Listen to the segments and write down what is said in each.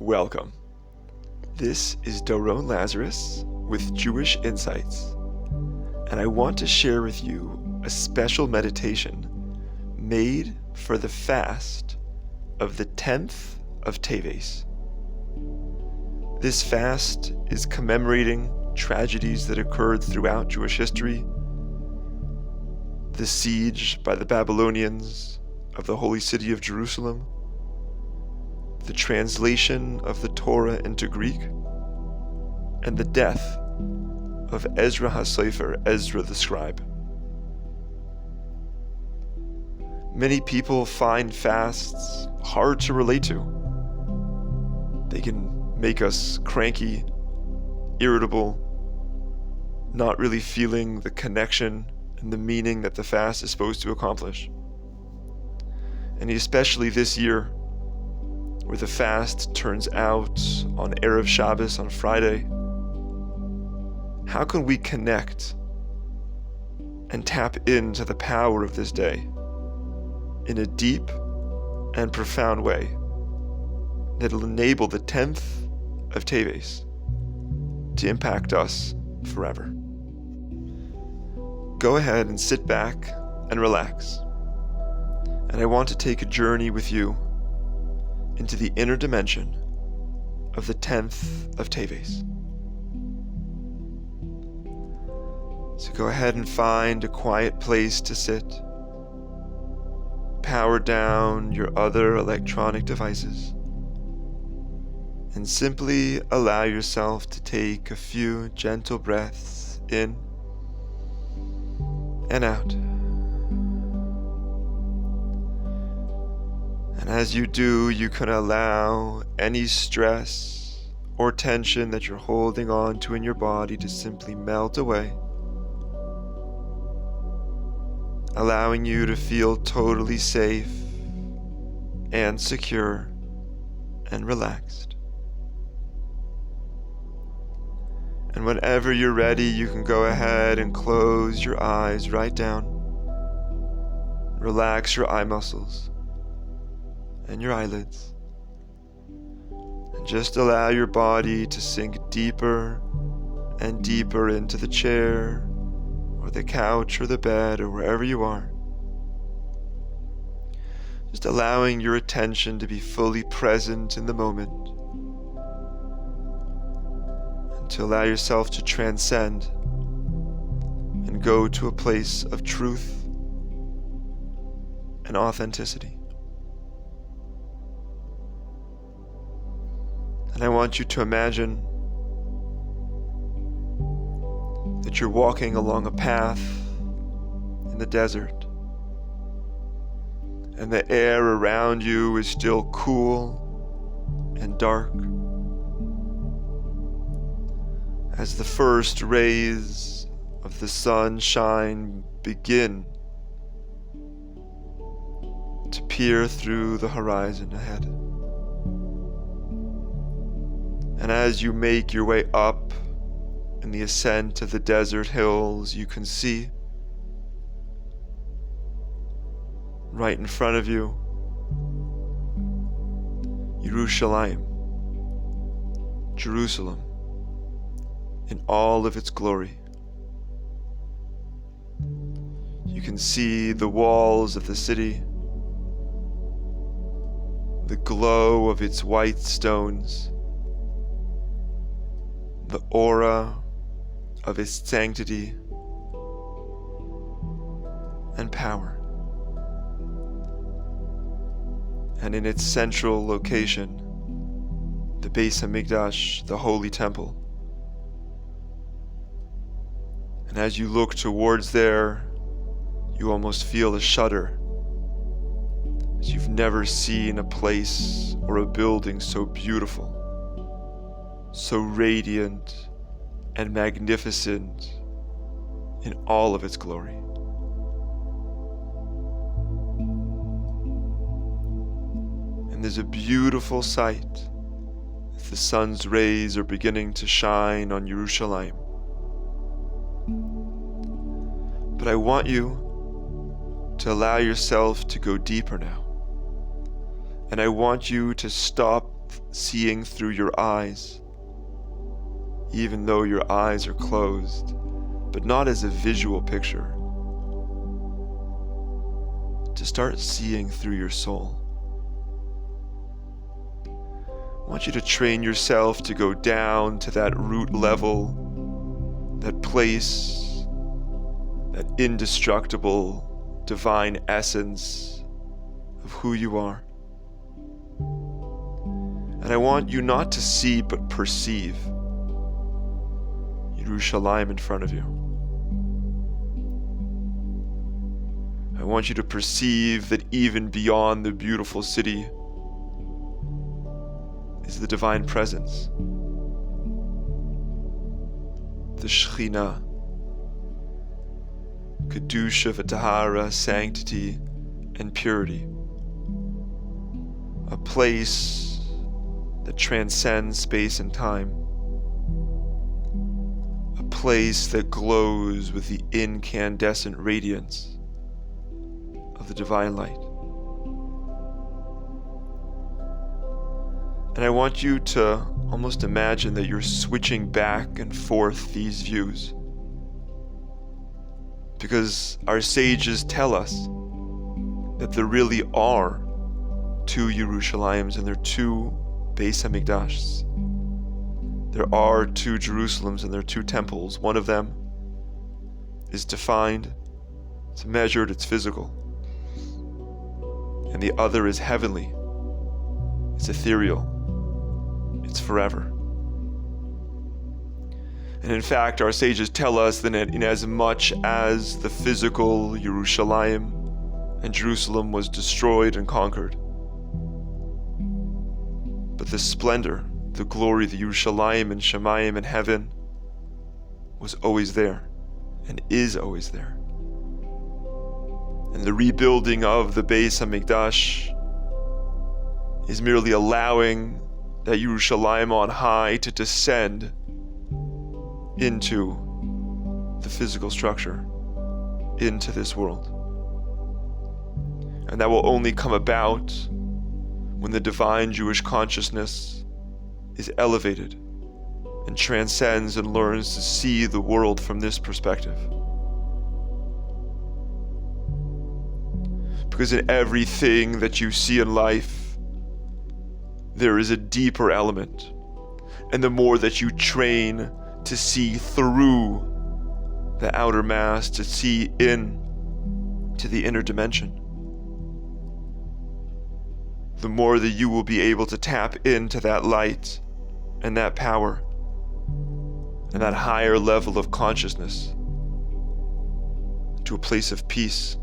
Welcome. This is Doron Lazarus with Jewish Insights, and I want to share with you a special meditation made for the fast of the 10th of Teves. This fast is commemorating tragedies that occurred throughout Jewish history: the siege by the Babylonians of the holy city of Jerusalem, the translation of the Torah into Greek, and the death of Ezra HaSofer, Ezra the scribe. Many people find fasts hard to relate to. They can make us cranky, irritable, not really feeling the connection and the meaning that the fast is supposed to accomplish. And especially this year, where the fast turns out on Erev Shabbos on Friday, how can we connect and tap into the power of this day in a deep and profound way that'll enable the 10th of Teves to impact us forever? Go ahead and sit back and relax. And I want to take a journey with you into the inner dimension of the 10th of Teves. So go ahead and find a quiet place to sit. Power down your other electronic devices, and simply allow yourself to take a few gentle breaths in and out. And as you do, you can allow any stress or tension that you're holding on to in your body to simply melt away, allowing you to feel totally safe and secure and relaxed. And whenever you're ready, you can go ahead and close your eyes right down. Relax your eye muscles and your eyelids, and just allow your body to sink deeper and deeper into the chair or the couch or the bed or wherever you are. Just allowing your attention to be fully present in the moment, and to allow yourself to transcend and go to a place of truth and authenticity. And I want you to imagine that you're walking along a path in the desert, and the air around you is still cool and dark. As the first rays of the sunshine begin to peer through the horizon ahead. And as you make your way up in the ascent of the desert hills, you can see right in front of you Yerushalayim, Jerusalem, in all of its glory. You can see the walls of the city, the glow of its white stones, the aura of its sanctity and power. And in its central location, the Beis HaMikdash, the Holy Temple. And as you look towards there, you almost feel a shudder, as you've never seen a place or a building so beautiful, so radiant and magnificent in all of its glory. And there's a beautiful sight as the sun's rays are beginning to shine on Yerushalayim. But I want you to allow yourself to go deeper now. And I want you to stop seeing through your eyes, even though your eyes are closed, but not as a visual picture. To start seeing through your soul. I want you to train yourself to go down to that root level, that place, that indestructible, divine essence of who you are. And I want you not to see, but perceive Yerushalayim in front of you. I want you to perceive that even beyond the beautiful city is the divine presence, the Shekhinah, Kedusha v'Tahara, sanctity and purity, a place that transcends space and time, a place that glows with the incandescent radiance of the divine light. And I want you to almost imagine that you're switching back and forth these views. Because our sages tell us that there really are two Yerushalims and there are two Beis HaMikdashs. There are two Jerusalems and there are two temples. One of them is defined, it's measured, it's physical. And the other is heavenly, it's ethereal, it's forever. And in fact, our sages tell us that in as much as the physical Yerushalayim and Jerusalem was destroyed and conquered, but the splendor, the glory, the Yerushalayim and Shemayim in heaven was always there and is always there. And the rebuilding of the Beis HaMikdash is merely allowing that Yerushalayim on high to descend into the physical structure, into this world. And that will only come about when the divine Jewish consciousness is elevated and transcends and learns to see the world from this perspective. Because in everything that you see in life, there is a deeper element. And the more that you train to see through the outer mass, to see in to the inner dimension, the more that you will be able to tap into that light and that power and that higher level of consciousness to a place of peace,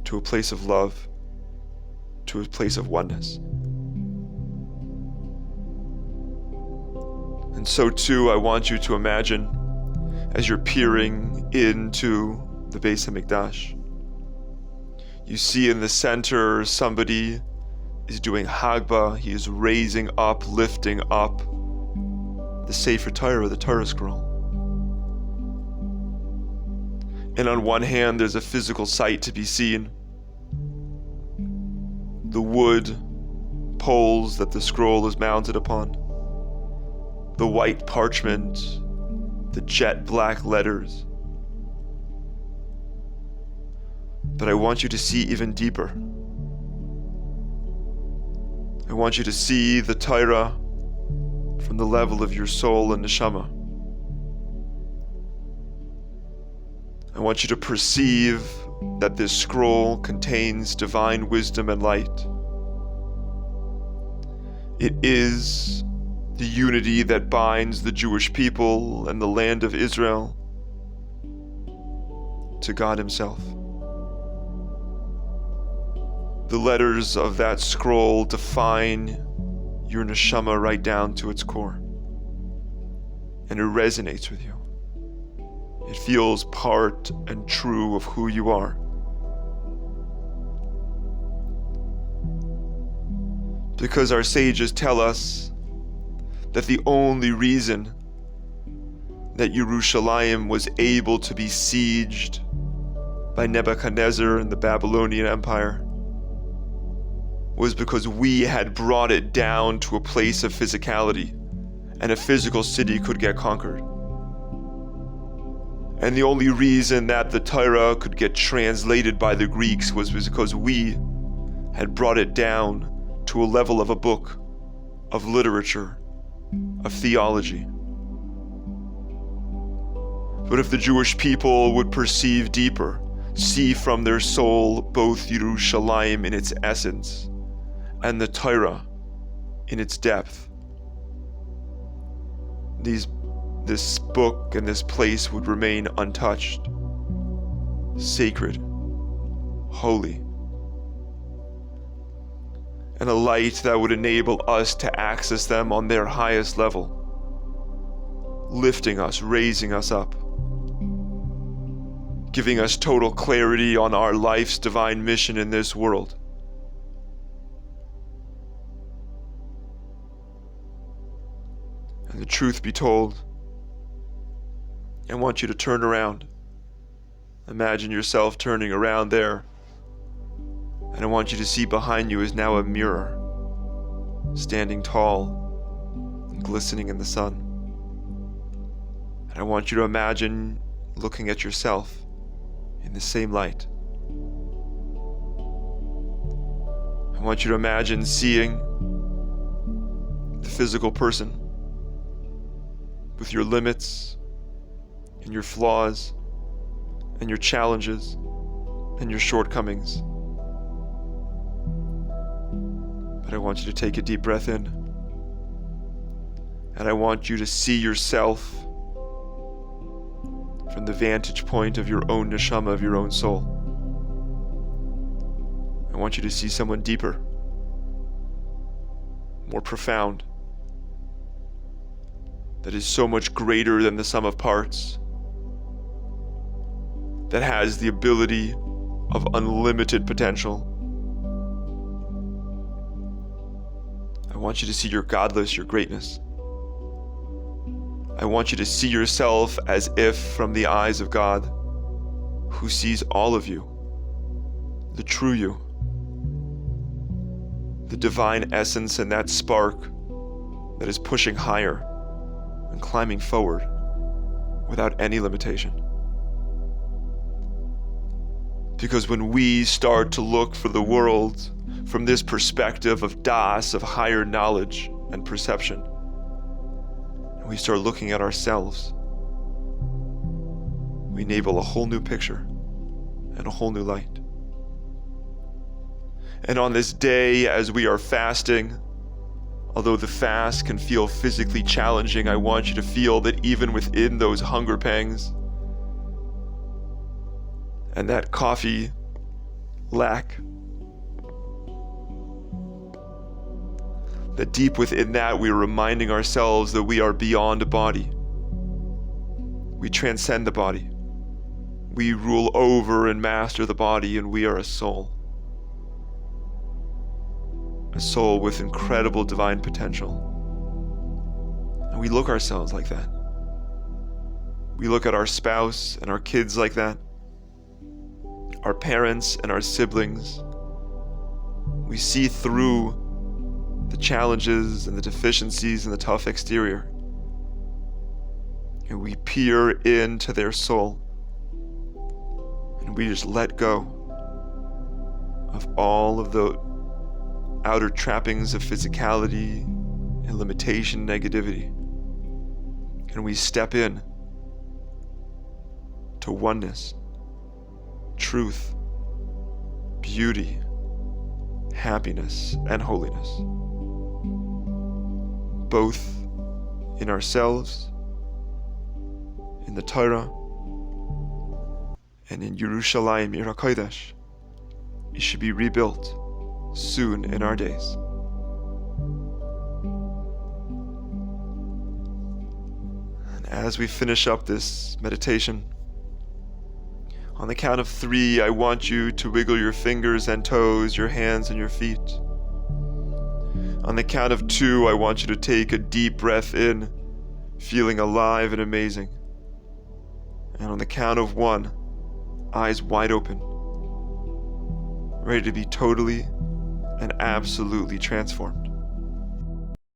to a place of love, to a place of oneness. And so too, I want you to imagine, as you're peering into the Beis HaMikdash, you see in the center somebody is doing Hagbah. He is raising up, lifting up the Sefer Torah, the Torah scroll. And on one hand, there's a physical sight to be seen. The wood poles that the scroll is mounted upon, the white parchment, the jet black letters. But I want you to see even deeper. I want you to see the Torah from the level of your soul and neshama. I want you to perceive that this scroll contains divine wisdom and light. It is the unity that binds the Jewish people and the land of Israel to God Himself. The letters of that scroll define your neshama right down to its core. And it resonates with you. It feels part and true of who you are. Because our sages tell us that the only reason that Yerushalayim was able to be sieged by Nebuchadnezzar and the Babylonian Empire was because we had brought it down to a place of physicality, and a physical city could get conquered. And the only reason that the Torah could get translated by the Greeks was because we had brought it down to a level of a book, of literature, of theology. But if the Jewish people would perceive deeper, see from their soul both Yerushalayim in its essence and the Torah in its depth, this book and this place would remain untouched, sacred, holy, and a light that would enable us to access them on their highest level, lifting us, raising us up, giving us total clarity on our life's divine mission in this world. And the truth be told, I want you to turn around. Imagine yourself turning around there. And I want you to see behind you is now a mirror, standing tall and glistening in the sun. And I want you to imagine looking at yourself in the same light. I want you to imagine seeing the physical person with your limits and your flaws and your challenges and your shortcomings. But I want you to take a deep breath in, and I want you to see yourself from the vantage point of your own neshama, of your own soul. I want you to see someone deeper, more profound, that is so much greater than the sum of parts, that has the ability of unlimited potential. I want you to see your godless, your greatness. I want you to see yourself as if from the eyes of God, who sees all of you, the true you, the divine essence and that spark that is pushing higher and climbing forward without any limitation. Because when we start to look for the world from this perspective of das, of higher knowledge and perception, and we start looking at ourselves, we enable a whole new picture and a whole new light. And on this day, as we are fasting, although the fast can feel physically challenging, I want you to feel that even within those hunger pangs and that coffee lack, that deep within that we are reminding ourselves that we are beyond a body. We transcend the body. We rule over and master the body, and we are a soul. A soul with incredible divine potential. And we look ourselves like that. We look at our spouse and our kids like that. Our parents and our siblings. We see through the challenges and the deficiencies and the tough exterior. And we peer into their soul. And we just let go of all of the outer trappings of physicality and limitation, negativity. And we step in to oneness, truth, beauty, happiness, and holiness, both in ourselves, in the Torah, and in Yerushalayim, Ir HaKodesh. It should be rebuilt soon in our days. And as we finish up this meditation, on the count of 3, I want you to wiggle your fingers and toes, your hands and your feet. On the count of 2, I want you to take a deep breath in, feeling alive and amazing. And on the count of 1, eyes wide open, ready to be totally and absolutely transformed.